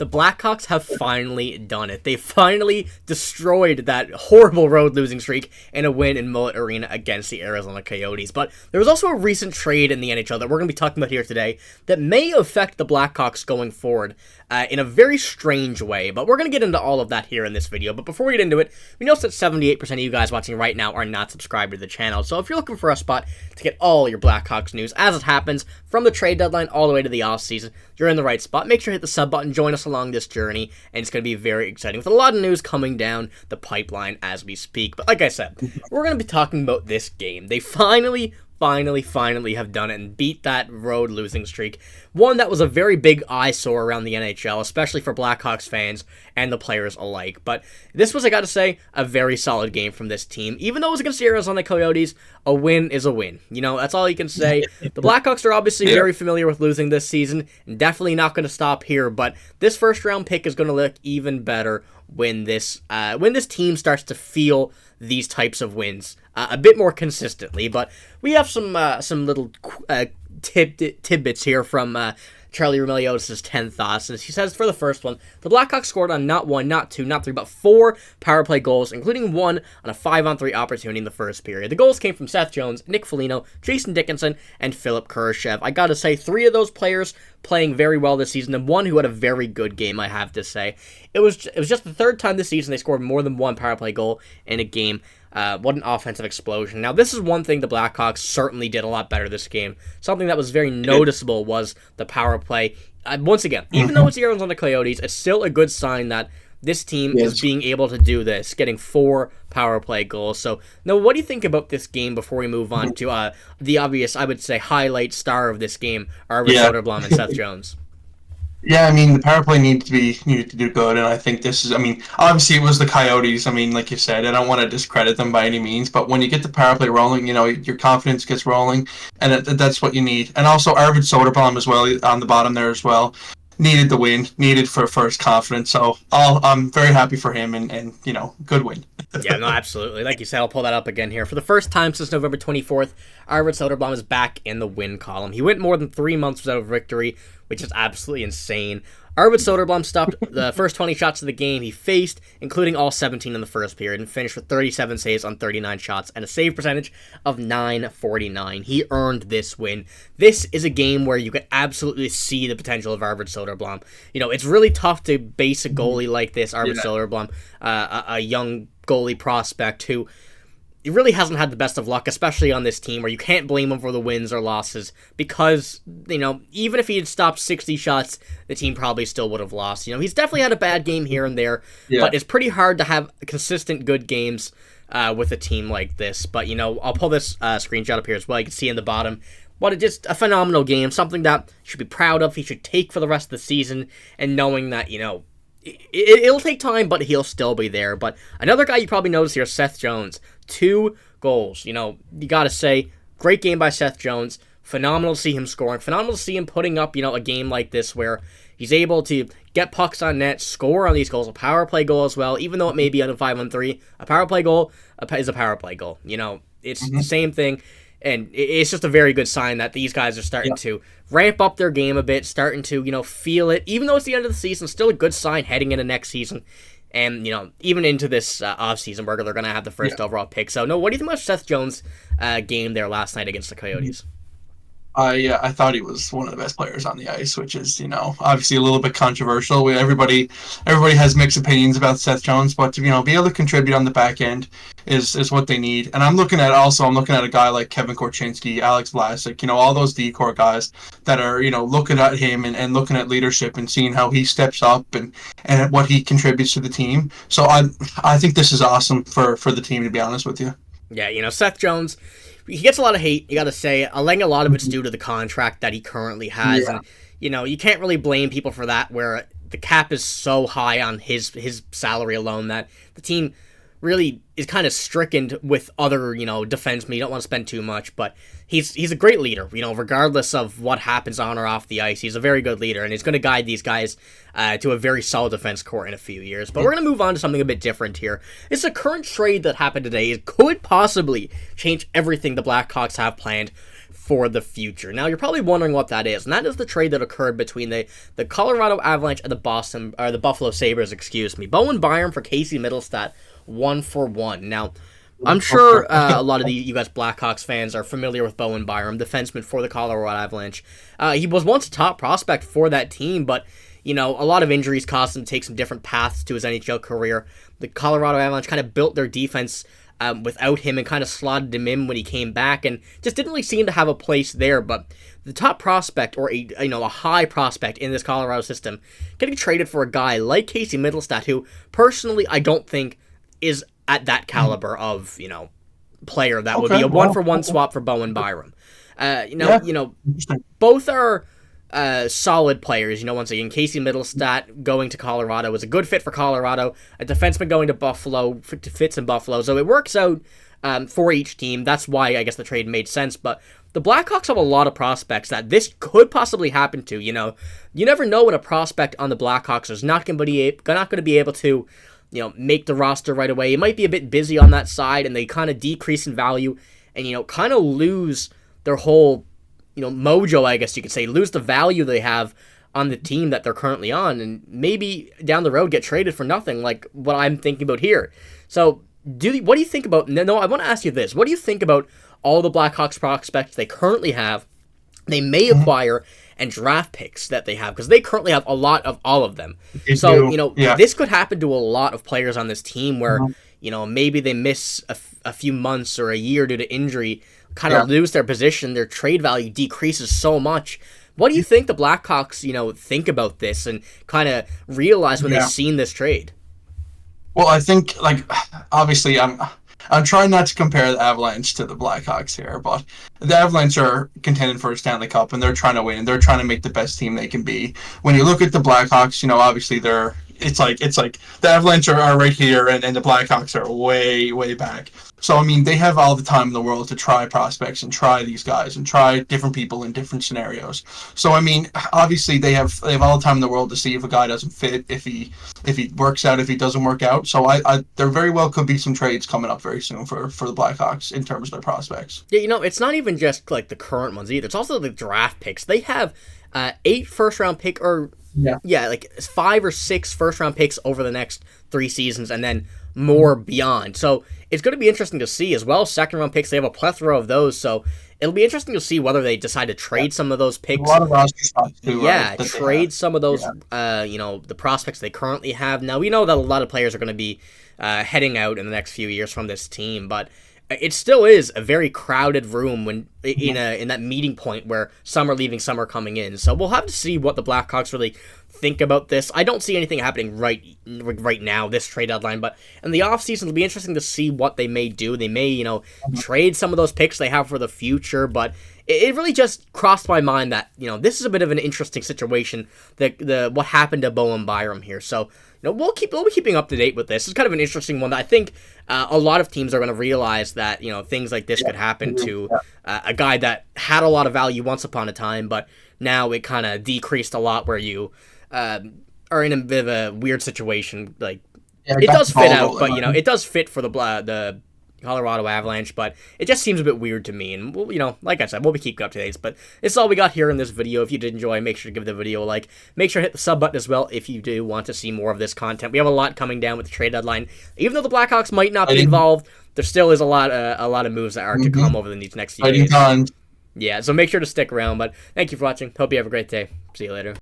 the Blackhawks have finally done it. They finally destroyed that horrible road losing streak in a win in Mullet Arena against the Arizona Coyotes. But there was also a recent trade in the NHL that we're going to be talking about here today that may affect the Blackhawks going forward in a very strange way. But we're going to get into all of that here in this video. But before we get into it, we notice that 78% of you guys watching right now are not subscribed to the channel. So if you're looking for a spot to get all your Blackhawks news as it happens from the trade deadline all the way to the offseason, you're in the right spot. Make sure to hit the sub button, join us along this journey, and it's going to be very exciting with a lot of news coming down the pipeline as we speak. But like I said, we're going to be talking about this game. They finally have done it and beat that road losing streak. One that was a very big eyesore around the NHL, especially for Blackhawks fans and the players alike. But this was, I gotta say, a very solid game from this team. Even though it was against the Arizona Coyotes, a win is a win. You know, that's all you can say. The Blackhawks are obviously very familiar with losing this season, and definitely not going to stop here. But this first round pick is going to look even better when this team starts to feel these types of wins a bit more consistently. But we have some little tidbits here from Charlie Roumeliotis' 10 thoughts, and he says for the first one, the Blackhawks scored on not one, not two, not three, but 4 power play goals, including one on a 5-on-3 opportunity in the first period. The goals came from Seth Jones, Nick Foligno, Jason Dickinson, and Philipp Kurashev. I gotta say, 3 of those players playing very well this season, and one who had a very good game, I have to say. It was just the third time this season they scored more than 1 power play goal in a game. What an offensive explosion. Now, this is one thing the Blackhawks certainly did a lot better this game. Something that was very noticeable was the power play. Once again, even though it's the Arizona Coyotes, it's still a good sign that this team is being able to do this, getting 4 power play goals. So, now, what do you think about this game before we move on to the obvious, I would say, highlight star of this game, Arvid Soderblom and Seth Jones? Yeah, I mean, the power play needed to do good, and I think this is, I mean, obviously it was the Coyotes. I mean, like you said, I don't want to discredit them by any means, but when you get the power play rolling, you know, your confidence gets rolling, and that's what you need. And also Arvid Soderblom as well, on the bottom there as well, needed the win, needed for first confidence, so I'm very happy for him, and you know, good win. Yeah, no, absolutely. Like you said, I'll pull that up again here. For the first time since November 24th, Arvid Soderblom is back in the win column. He went more than 3 months without a victory, which is absolutely insane. Arvid Soderblom stopped the first 20 shots of the game he faced, including all 17 in the first period, and finished with 37 saves on 39 shots and a save percentage of .949. He earned this win. This is a game where you can absolutely see the potential of Arvid Soderblom. You know, it's really tough to base a goalie like this, Arvid Soderblom, a young goalie prospect who he really hasn't had the best of luck, especially on this team, where you can't blame him for the wins or losses, because, you know, even if he had stopped 60 shots, the team probably still would have lost. You know, he's definitely had a bad game here and there, but it's pretty hard to have consistent good games with a team like this. But, you know, I'll pull this screenshot up here as well. You can see in the bottom, what just a phenomenal game, something that he should be proud of, he should take for the rest of the season, and knowing that, you know, it'll take time, but he'll still be there. But another guy you probably noticed here, Seth Jones, 2 goals. You know, you gotta say, great game by Seth Jones. Phenomenal to see him scoring. Phenomenal to see him putting up, you know, a game like this where he's able to get pucks on net, score on these goals, a power play goal as well. Even though it may be on a 5-on-3, a power play goal is a power play goal. You know, it's the same thing. And it's just a very good sign that these guys are starting to ramp up their game a bit, starting to, you know, feel it. Even though it's the end of the season, still a good sign heading into next season. And, you know, even into this offseason where they're going to have the first overall pick. So, no, what do you think about Seth Jones' game there last night against the Coyotes? I thought he was one of the best players on the ice, which is, you know, obviously a little bit controversial. Everybody has mixed opinions about Seth Jones, but to, you know, be able to contribute on the back end is what they need. And I'm looking at a guy like Kevin Korchinkski, Alex Vlasic, you know, all those decor guys that are, you know, looking at him and looking at leadership and seeing how he steps up and what he contributes to the team. So I think this is awesome for the team, to be honest with you. Yeah, you know, Seth Jones, he gets a lot of hate, you gotta say. I think a lot of it's due to the contract that he currently has. And, you know, you can't really blame people for that, where the cap is so high on his salary alone that the team really is kind of stricken with other, you know, defensemen. You don't want to spend too much, but he's a great leader, you know, regardless of what happens on or off the ice. He's a very good leader, and he's going to guide these guys to a very solid defense core in a few years. But we're going to move on to something a bit different here. It's a current trade that happened today. It could possibly change everything the Blackhawks have planned for the future. Now, you're probably wondering what that is, and that is the trade that occurred between the Colorado Avalanche and the Buffalo Sabres, Bowen Byram for Casey Mittelstadt, 1-for-1. Now, I'm sure a lot of you guys Blackhawks fans are familiar with Bowen Byram, defenseman for the Colorado Avalanche. He was once a top prospect for that team, but a lot of injuries caused him to take some different paths to his NHL career. The Colorado Avalanche kind of built their defense without him and kind of slotted him in when he came back and just didn't really seem to have a place there. But the top prospect, or a high prospect in this Colorado system, getting traded for a guy like Casey Mittelstadt, who personally I don't think is at that caliber of player that would be a 1-for-1 swap for Bowen Byram. Both are solid players. Once again, Casey Mittelstadt going to Colorado was a good fit for Colorado. A defenseman going to Buffalo fits in Buffalo, so it works out for each team. That's why I guess the trade made sense. But the Blackhawks have a lot of prospects that this could possibly happen to. You never know when a prospect on the Blackhawks is not going to be able to make the roster right away. It might be a bit busy on that side, and they kind of decrease in value and, kind of lose their whole, mojo, I guess you could say, lose the value they have on the team that they're currently on, and maybe down the road get traded for nothing, like what I'm thinking about here. So, what do you think about, no, I want to ask you this. What do you think about all the Blackhawks prospects they currently have, they may acquire, and draft picks that they have, because they currently have a lot of all of them. This could happen to a lot of players on this team where, maybe they miss a few months or a year due to injury, kind of lose their position, their trade value decreases so much. What do you think the Blackhawks, think about this and kind of realize when they've seen this trade? Well, I think, obviously, I'm trying not to compare the Avalanche to the Blackhawks here, but the Avalanche are contending for a Stanley Cup, and they're trying to win. They're trying to make the best team they can be. When you look at the Blackhawks, obviously it's like the Avalanche are right here, and the Blackhawks are way, way back. So, they have all the time in the world to try prospects and try these guys and try different people in different scenarios. So, obviously they have all the time in the world to see if a guy doesn't fit, if he works out, if he doesn't work out. So, there very well could be some trades coming up very soon for the Blackhawks in terms of their prospects. Yeah, it's not even just like the current ones either. It's also the draft picks. They have 8 first-round pick or 5 or 6 first-round picks over the next 3 seasons, and then more beyond. So it's going to be interesting to see as well. Second-round picks, they have a plethora of those. So it'll be interesting to see whether they decide to trade some of those picks. A lot of roster spots too. Trade some of those. The prospects they currently have. Now we know that a lot of players are going to be heading out in the next few years from this team, but it still is a very crowded room when in that meeting point where some are leaving, some are coming in. So we'll have to see what the Blackhawks really think about this. I don't see anything happening right now, this trade deadline, but in the offseason, it'll be interesting to see what they may do. They may, trade some of those picks they have for the future, but it really just crossed my mind that, this is a bit of an interesting situation, what happened to Bowen Byram here. So, we'll be keeping up to date with this. It's kind of an interesting one that I think a lot of teams are going to realize that, things like this could happen to a guy that had a lot of value once upon a time, but now it kind of decreased a lot where you are in a bit of a weird situation. Like, it does fit out, but, it does fit for the Colorado Avalanche, but it just seems a bit weird to me. And, like I said, we'll be keeping up to date. But it's all we got here in this video. If you did enjoy, make sure to give the video a like. Make sure to hit the sub button as well if you do want to see more of this content. We have a lot coming down with the trade deadline. Even though the Blackhawks might not be involved, there still is a lot of moves that are to come over these next few days. Yeah, so make sure to stick around. But thank you for watching. Hope you have a great day. See you later.